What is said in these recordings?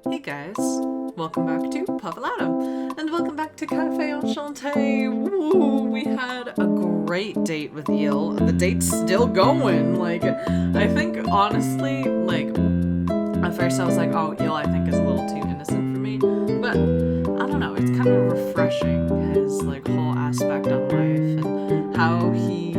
Hey guys, welcome back to Pavelatum, and welcome back to Café Enchanté. Woo, we had a great date with Eel, and the date's still going. I think honestly, at first I was like, oh, Eel I think is a little too innocent for me, but I don't know, it's kind of refreshing, his, whole aspect on life, and how he,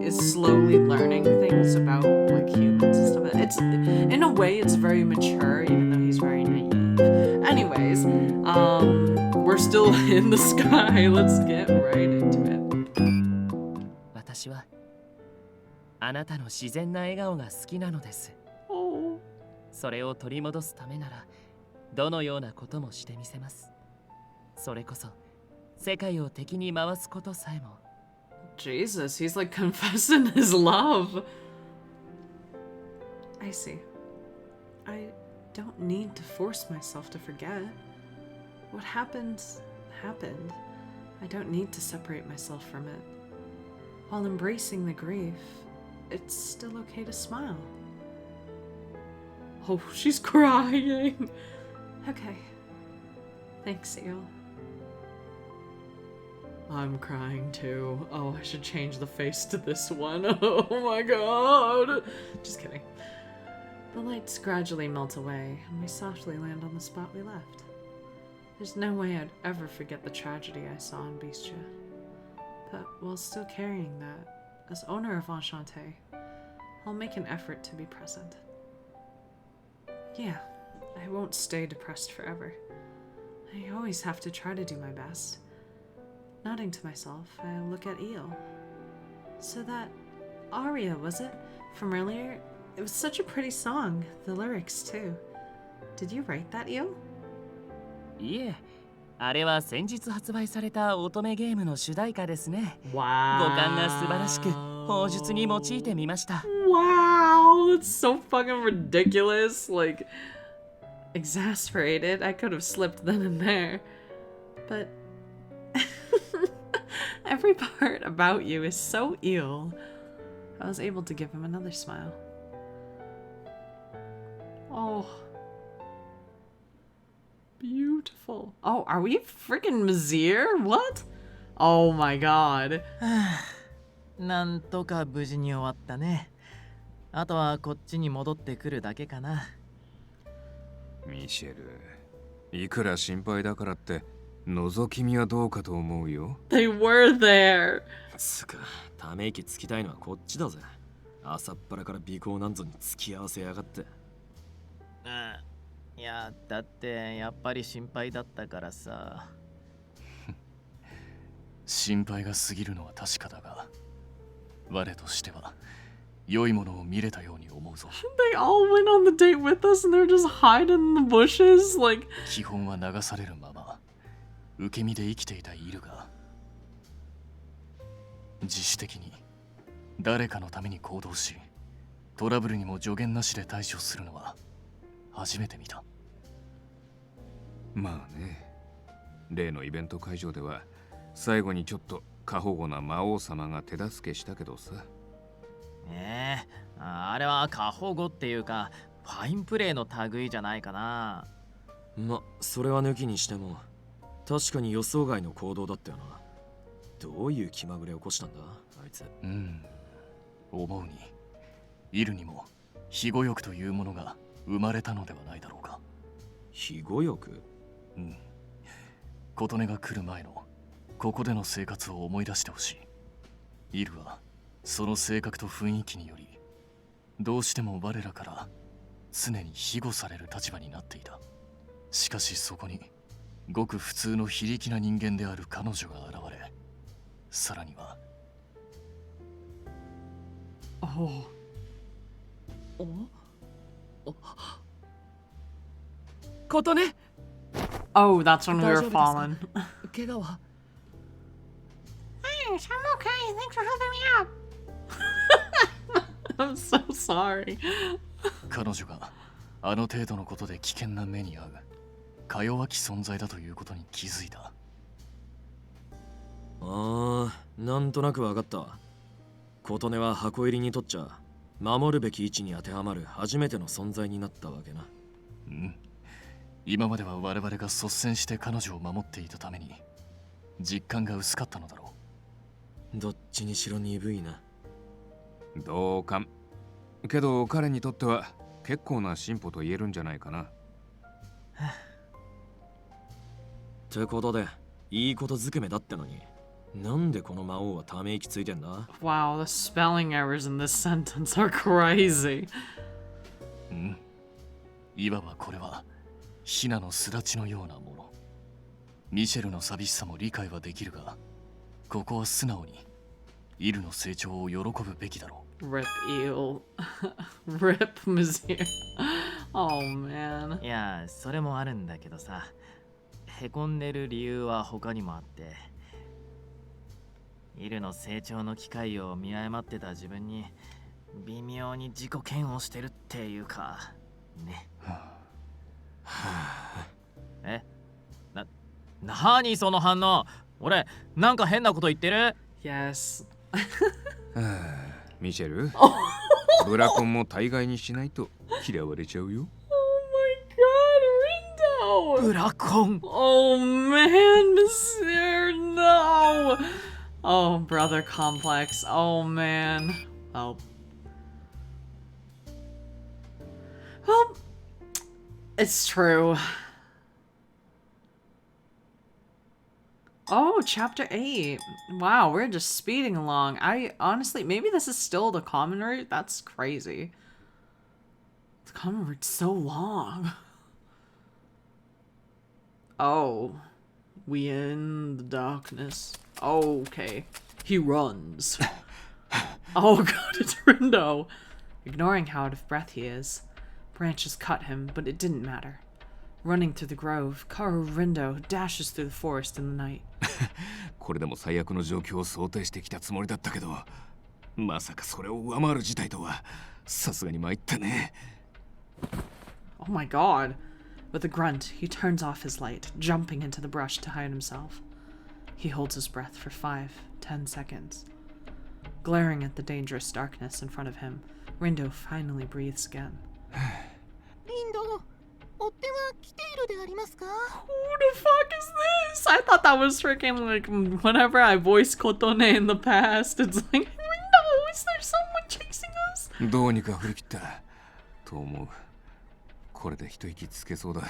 is slowly learning things about, humans and stuff. It's, in a way, it's very mature, even though he's very naive. Anyways, we're still in the sky. Let's get right into it. 私はあなたの自然な笑顔が好きなのです。Oh. それを取り戻すためならどのようなこともしてみせます。それこそ世界を敵に回すことさえも。Jesus, he's confessing his love. I see. I don't need to force myself to forget. What happened, happened. I don't need to separate myself from it. While embracing the grief, it's still okay to smile. Oh, she's crying. Okay. Thanks, Eel. I'm crying too. Oh, I should change the face to this one. Oh my god. Just kidding. The lights gradually melt away, and we softly land on the spot we left. There's no way I'd ever forget the tragedy I saw in Beastia. But while still carrying that, as owner of Enchanté, I'll make an effort to be present. Yeah, I won't stay depressed forever. I always have to try to do my best. Nodding to myself, I look at Eel. So that aria, was it? From earlier? It was such a pretty song. The lyrics, too. Did you write that, Eel? いえ、あれは先日発売された乙女ゲームの主題歌ですね。Wow. 語感が素晴らしく、法術に用いてみました。Wow, that's so fucking ridiculous. Exasperated. I could have slipped then and there. But every part about you is so Eel. I was able to give him another smile. Oh. Beautiful. Oh, are we freaking Mizir? What? Oh my god. なんとか無事に終わったね。あとはこっちに戻ってくるだけかな。ミシェル、いくら心配だからって覗き見はどうかと思うよ。 They were there. つか、ため息つきたいのはこっちだぜ。朝っぱらから尾行なんぞに付き合わせやがって。いや、だってやっぱり心配だったからさ。心配が過ぎるのは確かだが、我としては良いものを見れたように思うぞ。They all went on the date with us and they're just hiding in the bushes. 基本は流されるまま受け身で生きていたイルが自主的に誰かのために行動し、トラブルにも助言なしで対処するのは初めて見た。まあね、例のイベント会場では最後にちょっと過保護な魔王様が手助けしたけどさ。あれは過保護っていうかファインプレーの類じゃないかな。ま、それは抜きにしても確かに予想外の行動だったよな。どういう気まぐれ起こしたんだあいつ。思うにイルにも庇護欲というものが生まれたのではないだろうか。庇護欲？琴音が来る前のここでの生活を思い出してほしい。イルはその性格と雰囲気によりどうしても我らから常に庇護される立場になっていた。しかしそこにごく普通の非力な人間である彼女が現れ、さらには琴音。Oh, that's when we were falling. 怪我は？ Thanks, I'm okay. Thanks for helping me out. I'm so sorry. 彼女があの程度のことで危険な目に遭うか弱き存在だということに気づいた。なんとなくわかったわ。琴音は箱入りにとっちゃ守るべき位置に当てはまる初めての存在になったわけな。今までは我々が率先して彼女を守っていたために実感が薄かったのだろどっちにしろ鈍いな。同感。けど彼にとっては結構な進歩と言えるんじゃないかな。ってことで、いいことずくめだってのに、なんでこの魔王はため息ついてんだ？ Wow, the spelling errors in this sentence are crazy. う。いわばこれはヒナの巣立ちのようなもの。ミシェルの寂しさも理解はできるが、ここは素直にイルの成長を喜ぶべきだろう。 Rip eel. Rip Monsieur. Oh man. いや、それもあるんだけどさ、へこんでる理由は他にもあって、イルの成長の機会を見誤ってた自分に微妙に自己嫌悪してるっていうかね。え、なにその反応？俺なんか変なこと言ってる？ Yes. ミシェル、ブラコンも大概にしないと嫌われちゃうよ。Oh my god, Rindo! ブラコン。 Oh man, Monsieur, no! Oh, brother complex. Oh man. Oh. Well, it's true. Oh, chapter 8. Wow, we're just speeding along. I honestly, maybe this is still the common route? That's crazy. The common route's so long. Oh. We in the darkness. Oh, okay. He runs. Oh god, it's Rindo. Ignoring how out of breath he is. Branches cut him, but it didn't matter. Running through the grove, Karu Rindo dashes through the forest in the night. これでも最悪の状況を想定してきたつもりだったけど、まさかそれを上回る事態とはさすがに参ったね。Oh my god. With a grunt, he turns off his light, jumping into the brush to hide himself. He holds his breath for 5-10 seconds. Glaring at the dangerous darkness in front of him, Rindo finally breathes again. リンド、追っ手は来ているでありますか？ Who the fuck is this? I thought that was freaking like whenever I voiced Kotone in the past, it's like, Rindo, is there someone chasing us? どうにか振り切ったと思う。これで一息つけそうだ。返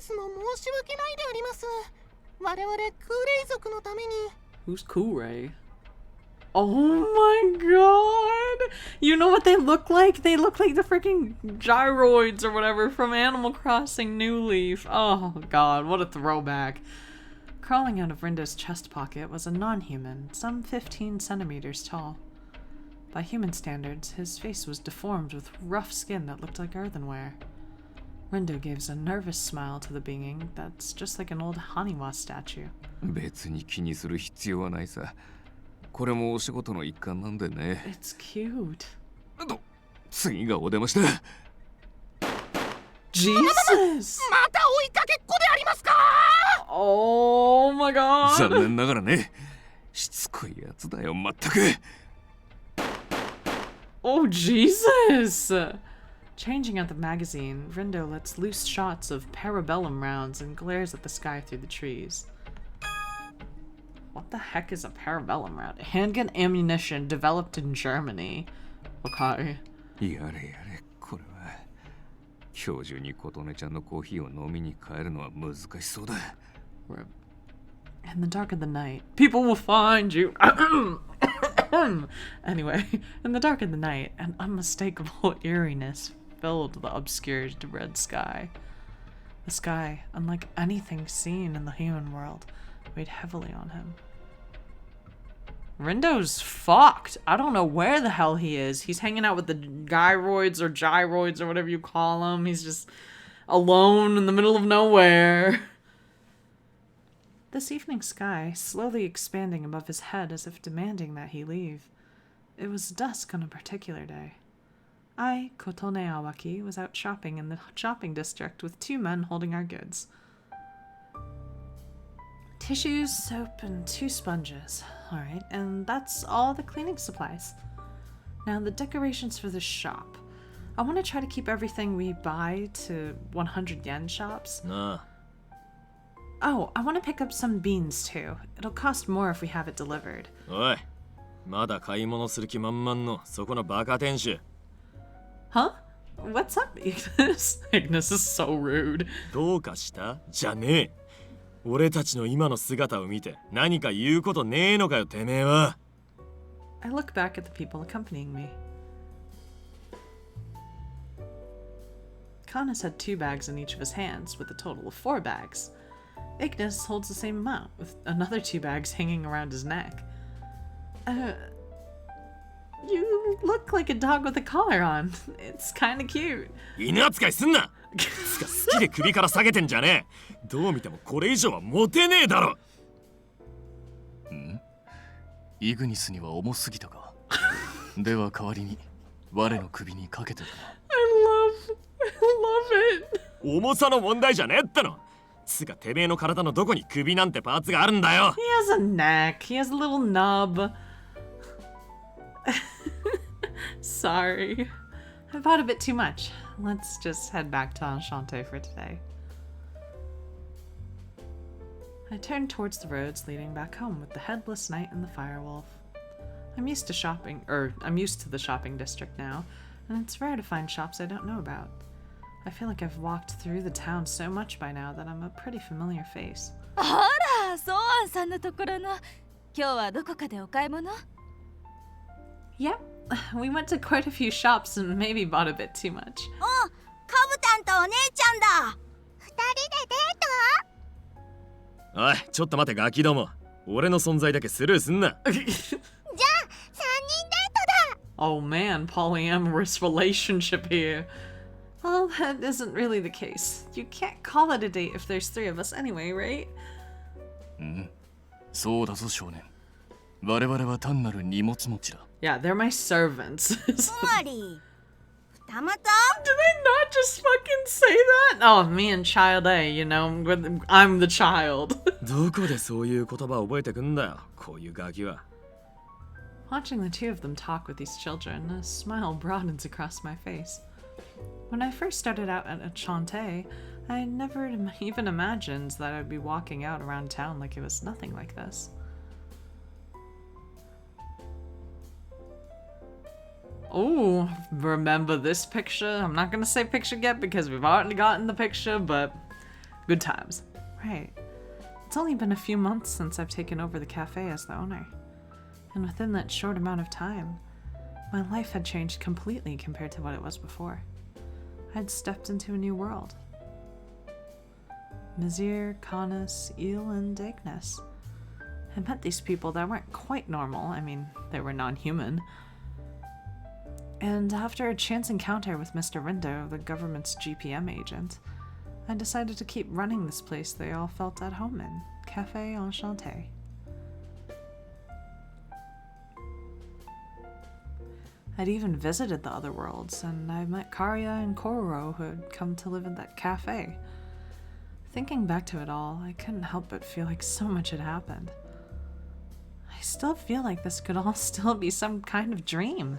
すも申し訳ないであります。我々クーレイ族のために。 Who's Kure? Oh my god! You know what they look like? They look like the freaking gyroids or whatever from Animal Crossing New Leaf. Oh god, what a throwback. Crawling out of Rindo's chest pocket was a non-human, some 15 centimeters tall. By human standards, his face was deformed with rough skin that looked like earthenware. Rindo gives a nervous smile to the being that's just like an old Haniwa statue. 別に気にする必要はないさ。これもお仕事の一環なんでね。It's cute. 次がお出ました。Jesus! また追いかけっこでありますか？ Oh my god! 残念ながらね。しつこいやつだよ、まったく。Oh, Jesus! Changing out the magazine, Rindo lets loose shots of parabellum rounds and glares at the sky through the trees. What the heck is a parabellum round? Handgun ammunition developed in Germany. Okay. やれやれ、これは。今日中に琴音ちゃんのコーヒーを飲みに帰るのは難しそうだ。In the dark of the night, people will find you. Anyway, in the dark of the night, an unmistakable eeriness filled the obscured red sky. The sky, unlike anything seen in the human world, weighed heavily on him. Rindo's fucked. I don't know where the hell he is. He's hanging out with the gyroids or whatever you call them. He's just alone in the middle of nowhere. This evening sky slowly expanding above his head as if demanding that he leave. It was dusk on a particular day. I, Kotone Awaki, was out shopping in the shopping district with 2 men holding our goods. Tissues, soap, and 2 sponges. Alright, and that's all the cleaning supplies. Now the decorations for the shop. I want to try to keep everything we buy to 100 yen shops. な Oh, I want to pick up some beans too. It'll cost more if we have it delivered. あおいまだ買い物する気満々のそこのバカ店主 Huh? What's up, Ignis? Ignis is so rude. どうかしたじゃねえ俺たちの今の姿を見て何か言うことねえのかよてめえは I look back at the people accompanying me. Kanas had 2 bags in each of his hands, with a total of 4 bags. Ignis holds the same amount, with another 2 bags hanging around his neck. You look like a dog with a collar on. It's kinda cute. 犬扱いすんなつか好きで首から下げてんじゃねえどう見てもこれ以上はモテねえだろイグニスには重すぎたかでは代わりに我の首にかけてだな I love it. 重さの問題じゃねえってのつかてめえの体のどこに首なんてパーツがあるんだよ He has a neck. He has a little nub. Sorry. I bought a bit too much. Let's just head back to Enchanté for today. I turned towards the roads leading back home with the headless knight and the firewolf. I'm used to the shopping district now, and it's rare to find shops I don't know about. I feel like I've walked through the town so much by now that I'm a pretty familiar face. あら、ソーアンさんのところの。今日はどこかでお買い物？ Yep, we went to quite a few shops and maybe bought a bit too much. カブタンとお姉ちゃんだ。二人でデート？おいちょっと待てガキども俺の存在だけスルーすんなじゃあ、三人デートだ。 Oh man, polyamorous relationship here. Well, that isn't really the case. You can't call it a date if there's 3 of us anyway, right? そうだぞ少年我々は単なる荷物持ちだ Yeah, they're my servants. つまり、二股？ Did they not just fucking say that? Oh, me and Child A, you know, I'm the child. どこでそういう言葉を覚えてくんだよこういうガキは Watching the 2 of them talk with these children, a smile broadens across my face. When I first started out at Enchanté, I never even imagined that I'd be walking out around town like it was nothing like this. Oh, remember this picture? I'm not gonna say picture yet because we've already gotten the picture, but good times. Right. It's only been a few months since I've taken over the cafe as the owner. And within that short amount of time, my life had changed completely compared to what it was before. I'd stepped into a new world. Mizir, Canis, Eel, and Ignis. I met these people that weren't quite normal. I mean, they were non-human. And after a chance encounter with Mr. Rindo, the government's GPM agent, I decided to keep running this place they all felt at home in, Café Enchanté. I'd even visited the other worlds, and I met Karya and Kororo who had come to live in that cafe. Thinking back to it all, I couldn't help but feel like so much had happened. I still feel like this could all still be some kind of dream.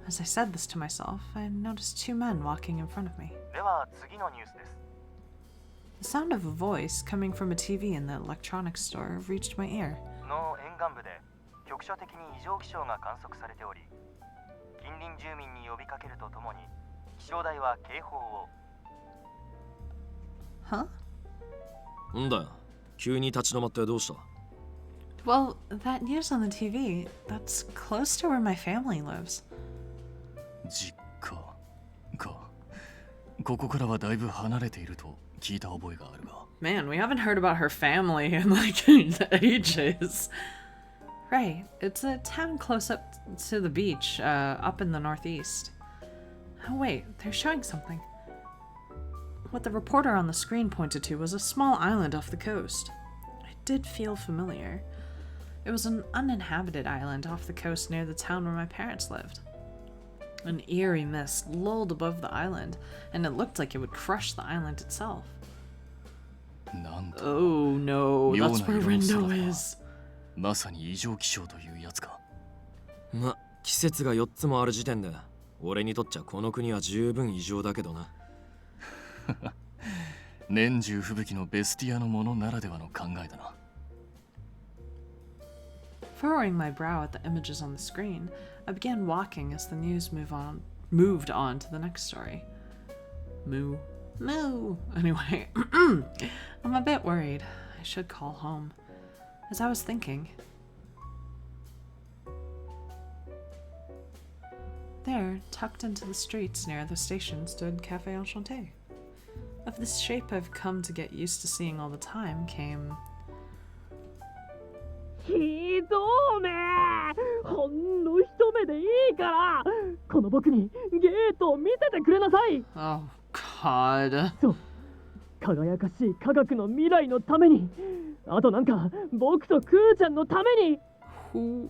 As I said this to myself, I noticed 2 men walking in front of me. では次のニュースです The sound of a voice coming from a TV in the electronics store reached my ear. の沿岸部で局所的に異常気象が観測されており近隣住民に呼びかけるとともに気象台は警報を Huh? んだよ急に立ち止まってどうした Well, that news on the TV, that's close to where my family lives. 実家かここからはだいぶ離れていると聞いた覚えがあるが Man, we haven't heard about her family in like ages. Right, it's a town close up to the beach, up in the northeast. Oh wait, they're showing something. What the reporter on the screen pointed to was a small island off the coast. It did feel familiar. It was an uninhabited island off the coast near the town where my parents lived. An eerie mist lulled above the island, and it looked like it would crush the island itself. なんと Oh no, that's where Rindo is. まさに異常気象というやつかま季節が4つもある時点で俺にとっちゃこの国は十分異常だけどな。年中吹雪のベスティアのものならではの考えだな。Furrowing my brow at the images on the screen, I began walking as the news moved on to the next story. Moo. Anyway, I'm a bit worried. I should call home. As I was thinking, there, tucked into the streets near the station, stood Café Enchanté. Of this shape I've come to get used to seeing all the time came... ひどめほんの一目でいいからこの僕にゲートを見せてくれなさい。 Oh, God. そう輝かしい科学の未来のためにあとなんか僕とクーちゃんのために。 Who...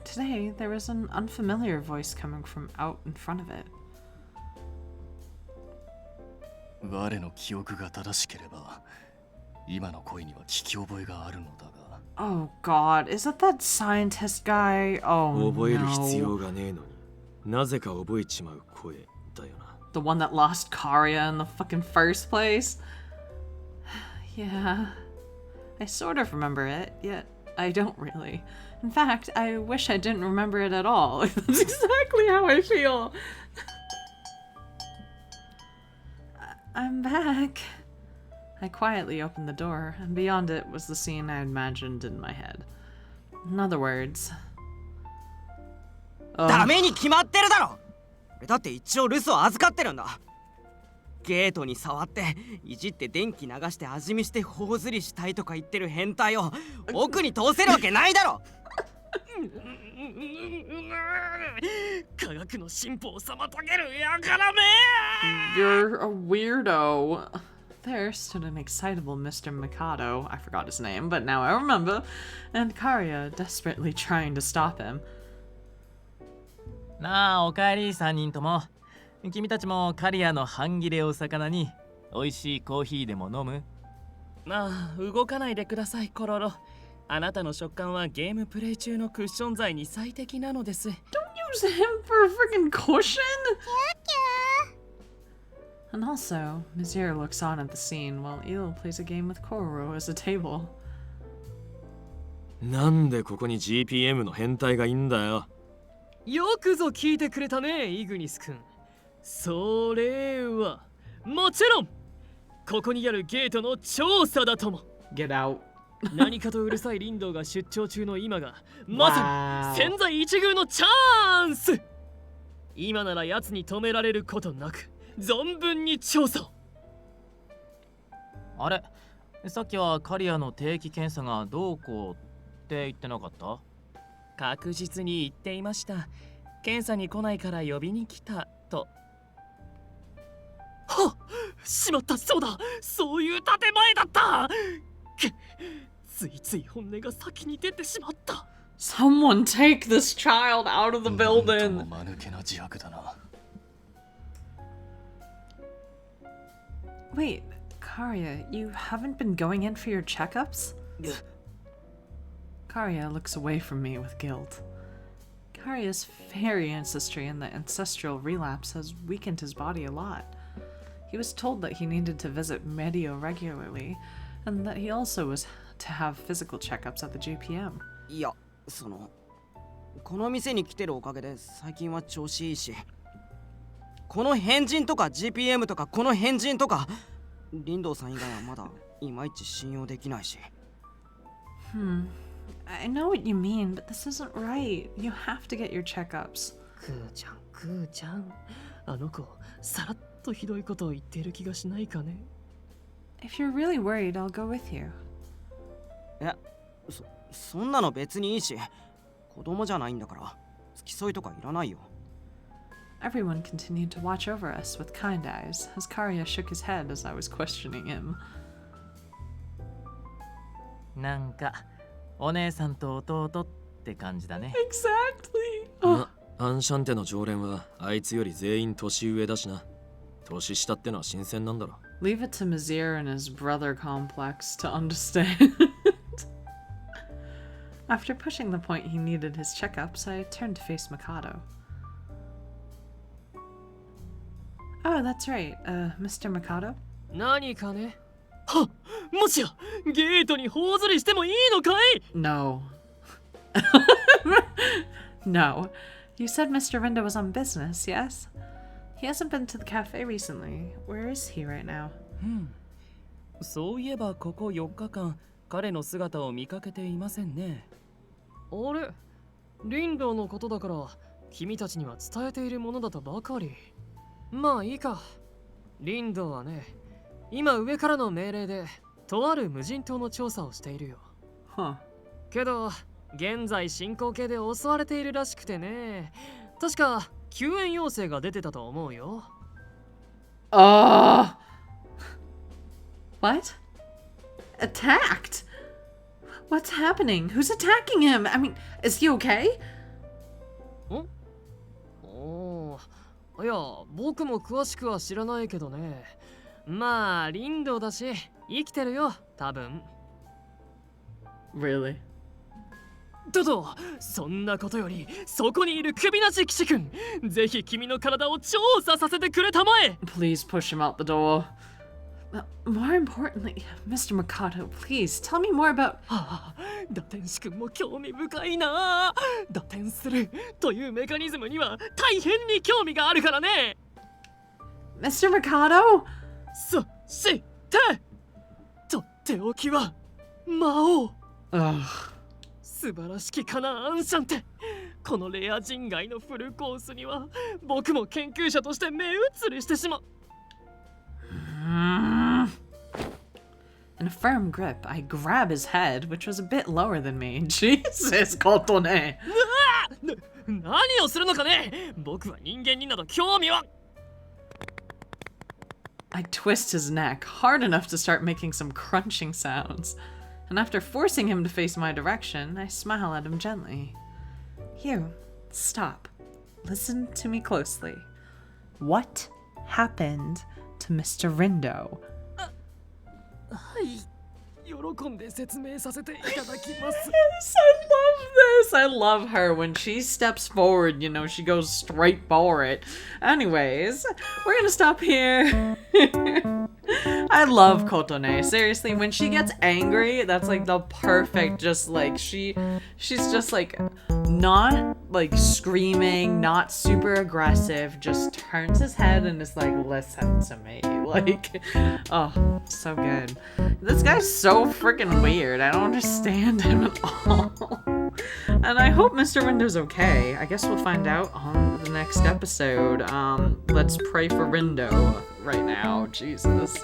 Today, there was an unfamiliar voice coming from out in front of it. 我の記憶が正しければ今の声には聞き覚えがあるのだが。 Oh, God. Is it that scientist guy? Oh, 覚える必 no. 要がねえのになぜか覚えちまう声だよな。 The one that lost Karya in the fucking first place? Yeah. I sort of remember it, yet I don't really. In fact, I wish I didn't remember it at all. That's exactly how I feel. I'm back. I quietly opened the door, and beyond it was the scene I imagined in my head. In other words... ダメに決まってるだろ。俺だって一応留守を預かってるんだ。ゲートに触っていじって電気流して味見して頬ずりしたいとか言ってる変態を奥に通せるわけないだろ。科学の進歩を妨げるやからめ。 You're a weirdo. There stood an excitable Mr. Mikado, I forgot his name, but now I remember, and Karya desperately trying to stop him. なあおかえり3人とも。君たちもカリアの半切れを魚に美味しいコーヒーでも飲む？ああ動かないでくださいコロロ。あなたの食感はゲームプレイ中のクッション材に最適なのです。 Don't use him for a freaking cushion! And also, Mizir looks on at the scene while Il plays a game with Kororo as a table. なんでここに GPM の変態がいんだよ。よくぞ聞いてくれたねイグニス君。それはもちろんここにあるゲートの調査だとも。 Get out. 何かとうるさいリンドウが出張中の今がまさに千載一遇のチャンス。今なら奴に止められることなく存分に調査。あれさっきはカリアの定期検査がどうこうって言ってなかった？確実に言っていました。検査に来ないから呼びに来たと。はっしまった。そうだそういう建前だった。ついつい本音が先に出てしまった。 Someone take this child out of the なんと building. も間抜けな自白だな。 Wait, Karya, you haven't been going in for your checkups? Karya looks away from me with guilt. Karya's fairy ancestry and the ancestral relapse has weakened his body a lot. He was told that he needed to visit Medio regularly, and that he also was to have physical checkups at the GPM. いや、この店に来てるおかげで最近は調子いいし、この変人とか GPM とかこの変人とかリンドウさん以外はまだいまいち信用できないし。I know what you mean, but this isn't right. You have to get your checkups. クーちゃんあの子さらっとひどいことを言っている気がしないかね。 If you're really worried, I'll go with you. そんなの別にいいし、子供じゃないんだから付き添いとかいらないよ。 Everyone continued to watch over us with kind eyes as Karya shook his head as I was questioning him. なんかお姉さんと弟って感じだね。 Exactly. アンシャンテの常連はあいつより全員年上だしな。年下ってのは新鮮なんだろ。 Leave it to Mizir and his brother complex to understand. After pushing the point he needed his checkups, I turned to face Mikado. Oh, that's right. Mr. Mikado? 何かね。はっ、もしやゲートに頬ずりしてもいいのかい？ No. No. You said Mr. Rindo was on business, yes? He hasn't been to the cafe recently. Where is he right now? そういえばここ4日間彼の姿を見かけていませんね。あれ、リンドのことだから君たちには伝えているものだとばかり。まあいいか。リンドはね、今上からの命令でとある無人島の調査をしているよ。Huh. けど現在進行形で襲われているらしくてね。確か救援要請が出てたと思うよ。What? Attacked? What's happening? Who's attacking him? I mean, is he okay? おー、いや、僕も詳しくは知らないけどね。まあ、リンドだし、生きてるよ、多分。Really? そんなことより、そこにいる首なし騎士君、ぜひ君の体を調査させてくれたまえ。 Please push him out the door. More importantly, Mr. Mikado, please tell me more about... 打天使君も興味深いな。打天するというメカニズムには大変に興味があるからね。 Mr. Mikado? そしてとっておきは魔王。 Ugh. 素晴らしきかな、アンシャンテ。このレア人外のフルコースには僕も研究者として目移りしてしまう。In a firm grip, I grab his head, which was a bit lower than me. Jesus, Kotone. 何をするのかね。僕は人間になど興味は。 I twist his neck hard enough to start making some crunching sounds. And after forcing him to face my direction, I smile at him gently. Here, stop. Listen to me closely. What happened to Mr. Rindo? はい、喜んで説明させていただきます。 Yes, I love this. I love her. When she steps forward, you know, she goes straight for it. Anyways, we're gonna stop here. I love Kotone. Seriously, when she gets angry, that's like the perfect, just like she's just like not like screaming, not super aggressive, just turns his head and is like, listen to me. Like, oh, so good. This guy's so freaking weird. I don't understand him at all. And I hope Mr. Rindo's okay. I guess we'll find out on the next episode. Let's pray for Rindo right now. Jesus.